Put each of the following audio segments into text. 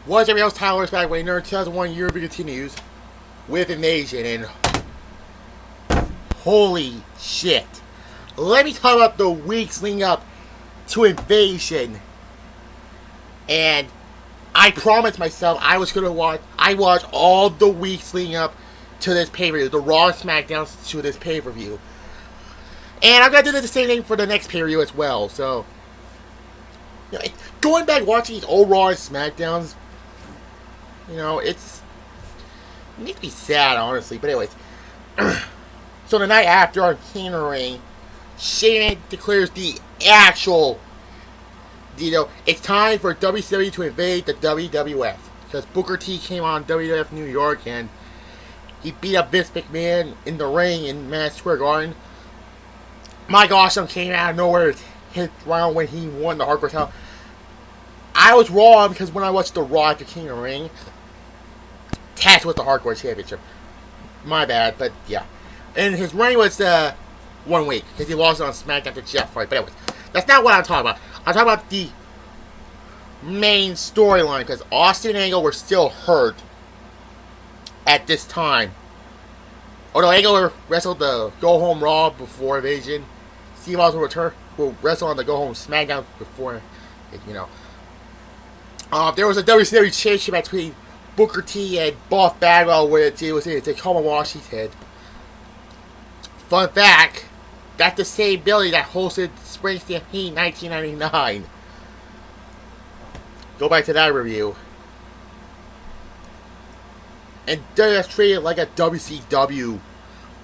What's everybody else? Tyler's back when Nerd 2001 year continues with Invasion, and holy shit. Let me talk about the weeks leading up to Invasion. And I promised myself I was gonna watch all the weeks leading up to this pay-per-view, the Raw and SmackDowns to this pay-per-view. And I'm gonna do the same thing for the next pay-per-view as well, so you know, going back watching these old Raw and SmackDowns, you know, it makes me sad, honestly. But anyways, so the night after on King of the Ring, Shane declares the actual, you know, it's time for WCW to invade the WWF. Because Booker T came on WWF New York and he beat up Vince McMahon in the ring in Madison Square Garden. Mike Awesome came out of nowhere to hit round when he won the Hardcore title. I was wrong because when I watched the Raw after King of the Ring, Taz with the Hardcore Championship. My bad, but yeah. And his reign was 1 week because he lost on SmackDown to Jeff Hardy. But anyways, that's not what I'm talking about. I'm talking about the main storyline because Austin and Angle were still hurt at this time. Although Angle wrestled the Go Home Raw before Invasion, Steve Austin will wrestle on the Go Home SmackDown before, you know. There was a WCW championship between Booker T and Buff Bagwell where it was in Tacoma, Washington. Fun fact, that's the same building that hosted Spring Stampede 1999. Go back to that review. And WWF treated it like a WCW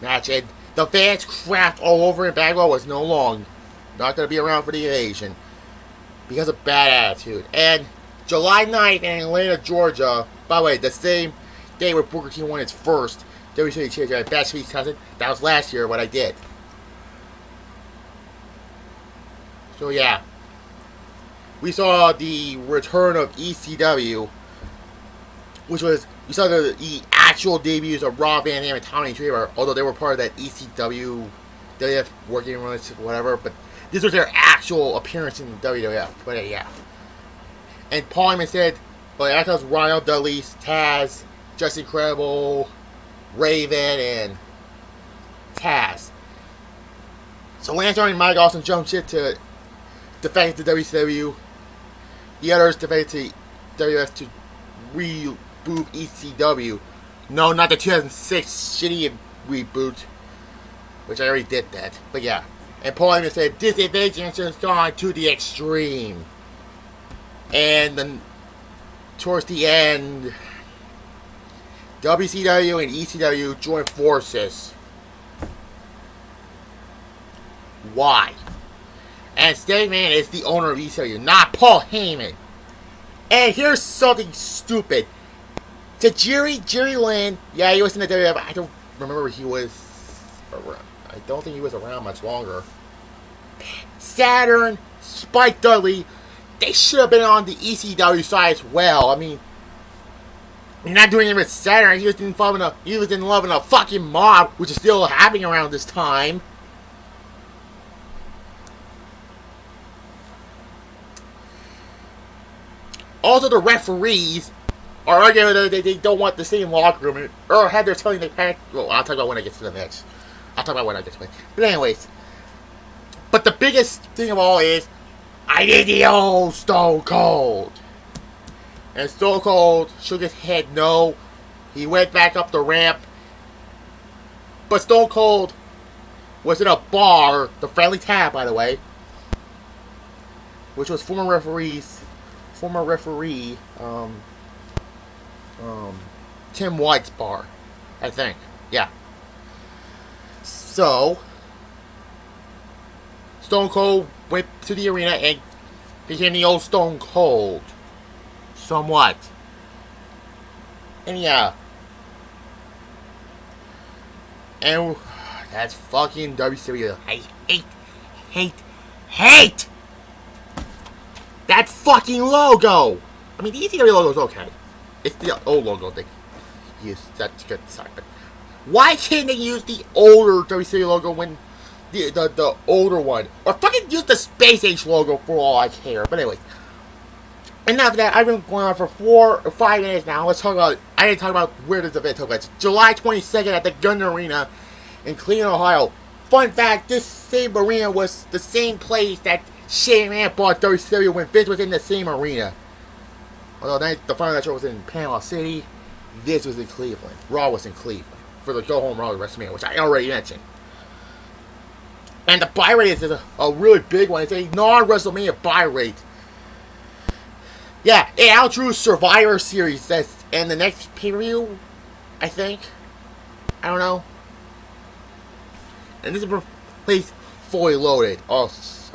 match, and the fans crapped all over it. Bagwell was not going to be around for the Invasion because of bad attitude. And July 9th in Atlanta, Georgia, by the way, the same day where Booker T won its first WCW championship at Bad Sweet Cousin. That was last year what I did. So yeah, we saw the return of ECW, which was, we saw the actual debuts of Rob Van Dam and Tommy Dreamer, although they were part of that ECW, WWF working relationship, whatever, but this was their actual appearance in the WWF, but yeah. And Paul Heyman said, well, I thought it was Rhino Dudley, Taz, Just Incredible, Raven, and Taz. So Lance Arn and Mike Awesome jumped shit to defend the WCW. The others defended to WWF to reboot ECW. No, not the 2006 shitty reboot, which I already did that. But yeah. And Paul Heyman said, this invasion has just gone to the extreme. And then, towards the end, WCW and ECW joined forces. Why? And Steady Man is the owner of ECW, not Paul Heyman. And here's something stupid. Jerry Lynn, yeah, he was in the WWF. I don't remember he was around. I don't think he was around much longer. Saturn, Spike Dudley, they should have been on the ECW side as well. I mean, you're not doing it with Saturn. He was in love with a fucking mob, which is still happening around this time. Also, the referees are arguing that they don't want the same locker room, or had they're telling the parents. Well, I'll talk about when I get to the match. But anyways, but the biggest thing of all is, I need the old Stone Cold. And Stone Cold shook his head no. He went back up the ramp. But Stone Cold was in a bar, the Friendly Tab, by the way, which was former referee Tim White's bar, I think. Yeah. So Stone Cold went to the arena and became the old Stone Cold. Somewhat. And yeah. And that's fucking WCW. I hate that fucking logo. I mean, the ECW logo is okay. It's the old logo they use. That's good. Sorry, but why can't they use the older WCW logo when the older one, or fucking use the Space Age logo for all I care? But anyway, And after that, I've been going on for 4 or 5 minutes now. Let's talk about. I didn't talk about where this event took place. July 22nd at the Gun Arena in Cleveland, Ohio. Fun fact: this same arena was the same place that Shane McMahon bought WCW when Vince was in the same arena. Although the final show was in Panama City, this was in Cleveland. Raw was in Cleveland for the Go Home Raw WrestleMania, which I already mentioned. And the buy rate is a really big one. It's a non-WrestleMania buy rate. Yeah, it outdrew Survivor Series. That's and the next pay-per-view, I think. I don't know. And this is a place fully loaded. Also,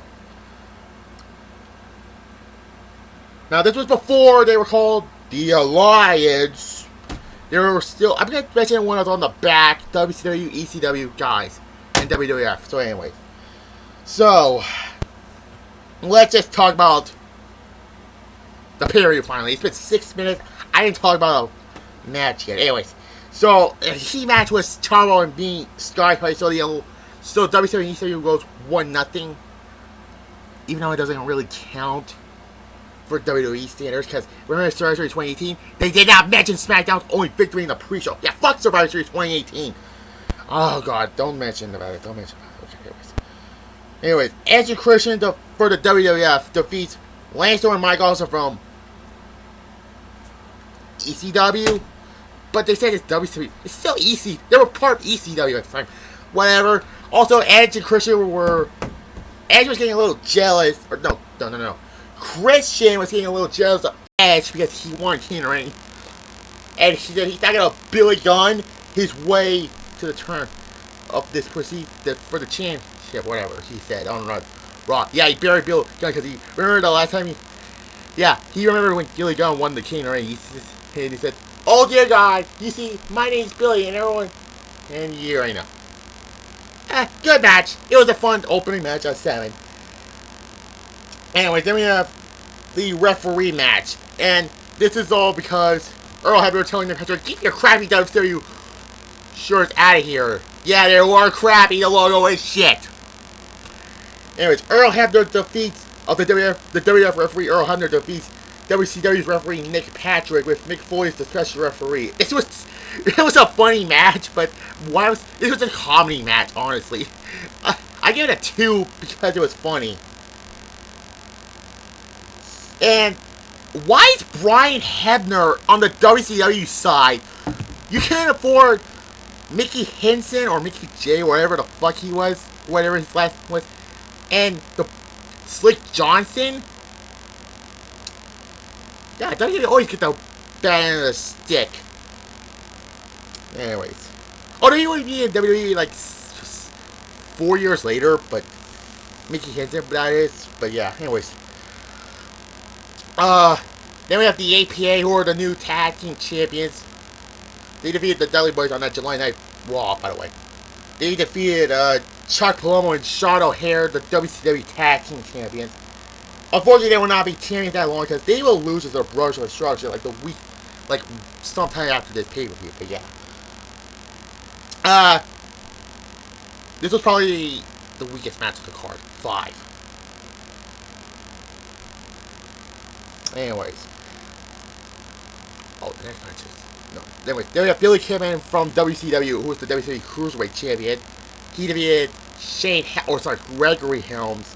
now this was before they were called the Alliance. They were still. I'm gonna mention one was on the back. WCW, ECW guys, and WWF. So anyway, let's just talk about the pay-per-view finally. It's been 6 minutes. I didn't talk about a match yet. Anyways, so the key match was Chavo and being Skypipe. So WCW and ECW goes 1-0. Even though it doesn't really count for WWE standards, because remember Survivor Series 2018? They did not mention SmackDown's only victory in the pre-show. Yeah, fuck Survivor Series 2018. Oh god, don't mention about it. Okay, anyways, Edge and Christian for the WWF defeats Lance Storm and Mike Awesome from ECW, but they said it's WCW. It's still EC. They were part of ECW at the time. Whatever. Also, Edge and Christian Edge was getting a little jealous. Or no. Christian was getting a little jealous of Edge because he won King of the Ring. And he said he's not going to Billy Gunn his way to the turn of this for the championship, whatever he said on Raw. Yeah, he buried Billy Gunn because he remember the last time he remembered when Billy Gunn won the King of the Ring. He said, "Oh dear God, you see, my name's Billy," and everyone, and you already know. Good match. It was a fun opening match at 7. Anyways, then we have the referee match, and this is all because Earl Hebner telling the country, "Keep your crappy WCW shirts out of here." Yeah, they were crappy. The logo is shit. Anyways, Earl Hebner defeats the WWF referee. Earl Hebner defeats WCW's referee Nick Patrick with Mick Foley as the special referee. It was a funny match, but it was a comedy match, honestly. I give it a 2 because it was funny. And why is Brian Hebner on the WCW side? You can't afford Mickey Henson or Mickey J, whatever the fuck he was, whatever his last name was, and the Slick Johnson. Yeah, WWE always get the bad end of the stick. Anyways. Oh, he would be in WWE like 4 years later, but Mickey Henson, that is. But yeah, anyways. Then we have the APA, who are the new tag team champions. They defeated the Dudley Boys on that July night Raw, by the way. They defeated Chuck Palumbo and Sean O'Haire, the WCW tag team champions. Unfortunately, they will not be champions that long because they will lose to their brothers of destruction like sometime after this pay-per-view. But yeah, this was probably the weakest match of the card. 5. Anyways, the next match is Then we have Billy Kidman from WCW, who was the WCW Cruiserweight Champion. He defeated Gregory Helms.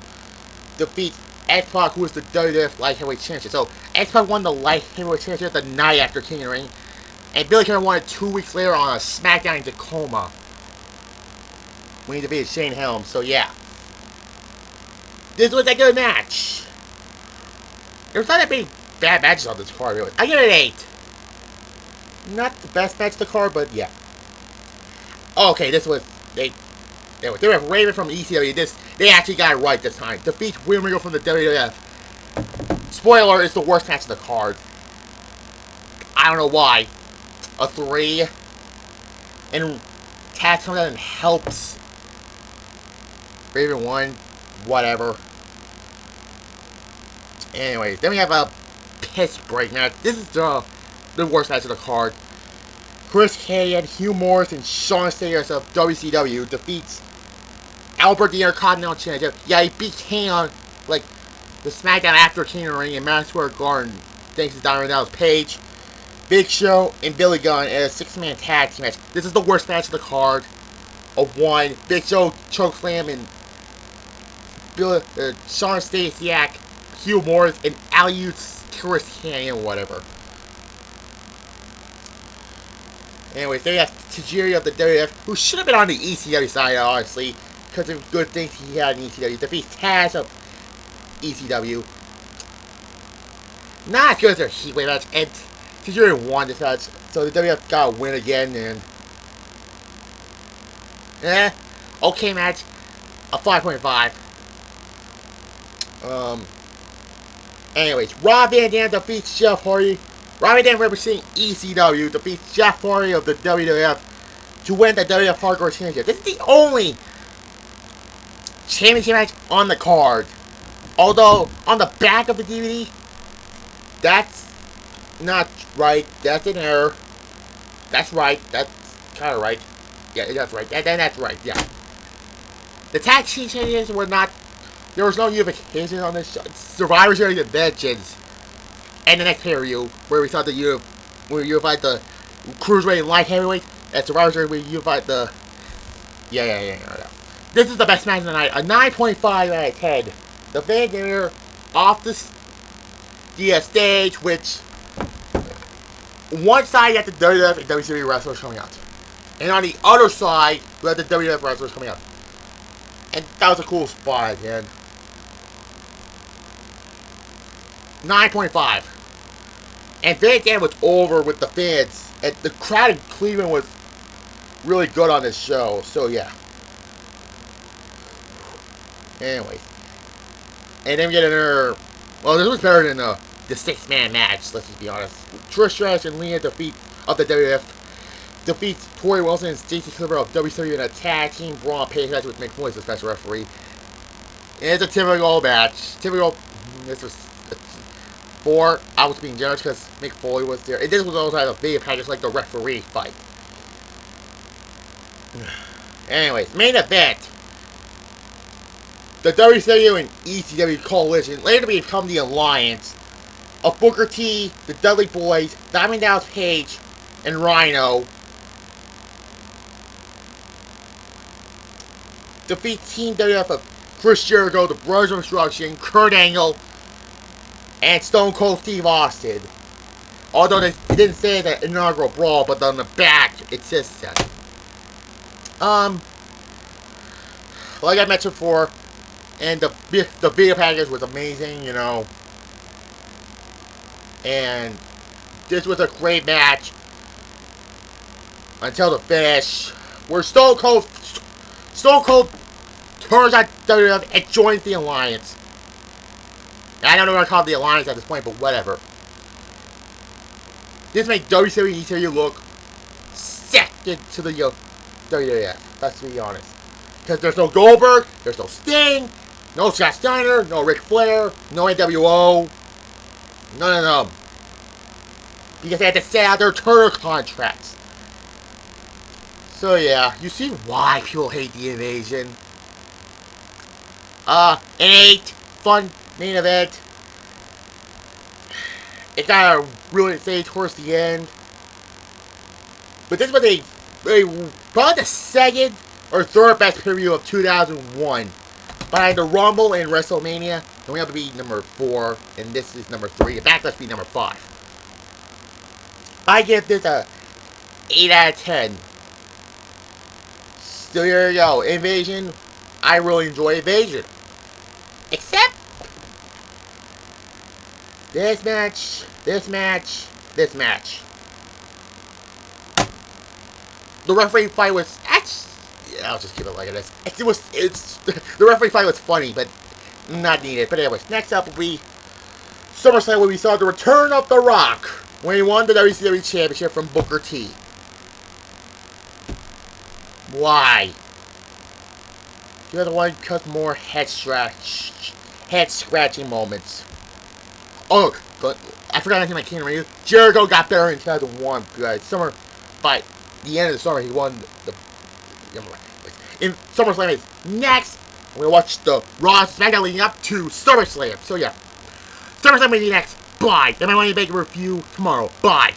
Defeats X-Pac, who was the WWF Light Heavyweight Champion. So, X-Pac won the Light Heavyweight Championship the night after King of the Ring. And Billy Kidman won it 2 weeks later on a SmackDown in Tacoma, when he defeated Shane Helms. So, yeah. This was a good match. There's not that many bad matches on this card, really. I give it an 8. Not the best match of the card, but yeah. Okay, this was... They have Raven from ECW. They actually got it right this time. Defeats William Regal from the WWF. Spoiler, it's the worst match of the card. I don't know why. A 3. And Taz comes out and helps. Raven won. Whatever. Anyway, then we have a piss break match. This is the worst match of the card. Chris Kanyon, Hugh Morris, and Shawn Spears of WCW defeats Albert the Intercontinental Champion. Yeah, he beat Kanyon like the SmackDown after King of the Ring in Madison Square Garden, thanks to Diamond Dallas Page, Big Show, and Billy Gunn in a 6-man tag team match. This is the worst match of the card of one. Big Show chokeslam and Shawn Stasiak, Hugh Morris, and Alius Chris Canyon, whatever. Anyways, they have Tajiri of the WWF, who should have been on the ECW side, honestly, because of good things he had in ECW. Defeats Taz of ECW. Not as good as their Heatwave match, and Tajiri won this match, so the WWF got a win again, and okay match, a 5.5. Anyways, Rob Van Dam defeats Jeff Hardy. Rob Van Dam representing ECW defeats Jeff Hardy of the WWF to win the WWF Hardcore Championship. This is the only championship match on the card. Although, on the back of the DVD, that's not right. That's an error. That's right. That's kind of right. Yeah, that's right. That's right, yeah. The tag team champions were not... There was no unification on this show. Survivor Series and Vengeance. And the next pay-per-view, where we saw we unified the Cruiserweight and Light Heavyweight. At Survivor Series, we unified the... Yeah. This is the best match of the night. A 9.5 out of 10. The Van Dam off the stage, which... One side, you have the WWF and WCW wrestlers coming out. And on the other side, we have the WWF wrestlers coming out. And that was a cool spot, man. 9.5. And Van Dam was over with the fans. And the crowd in Cleveland was really good on this show. So, yeah. Anyway. And then we get another... Well, this was better than the 6-man match, let's just be honest. Trish Stratus and Lena defeat of the WWF. Defeats Tori Wilson and Stacy Silver of WCW in a tag team brawl page match with Mick Foley as the special referee. And it's a typical match. This was 4. I was being generous because Mick Foley was there. And this was also a video package like the referee fight. Anyways, main event. The WCW and ECW coalition later become the alliance of Booker T, the Dudley Boys, Diamond Dallas Page, and Rhino. Defeat Team WWF of Chris Jericho, the Brothers of Destruction, Kurt Angle, and Stone Cold Steve Austin. Although it didn't say the inaugural brawl, but on the back it says that. Like I mentioned before, and the video package was amazing, you know. And this was a great match until the finish, where Stone Cold turns on WWF and joins the alliance. I don't know what I call it the alliance at this point, but whatever. This made WCW and ECW look second to the WWF. Let's be honest. Because there's no Goldberg, there's no Sting, no Scott Steiner, no Ric Flair, no NWO. None of them. Because they had to set out their Turner contracts. So yeah, you see why people hate the Invasion. An 8. Fun main event. It got a really say towards the end. But this was probably the second or third best pay-per-view of 2001. Behind the Rumble and WrestleMania. And we have to be number 4. And this is number 3. The back must be number 5. I give this a 8 out of 10. So here you go. Invasion. I really enjoy Invasion. Except this match. The referee fight was I'll just keep it like this. The referee fight was funny, but not needed. But anyways, next up will be SummerSlam, where we saw the return of The Rock when he won the WCW Championship from Booker T. Why? You're the one who caused more head scratching moments. Oh, but I forgot anything I can't remember. Jericho got better in 2001, guys. By the end of the summer, he won the. In SummerSlam is next. I'm gonna watch the Raw SmackDown leading up to SummerSlam. So yeah, SummerSlam will be next. Bye. And I want to make a review tomorrow. Bye.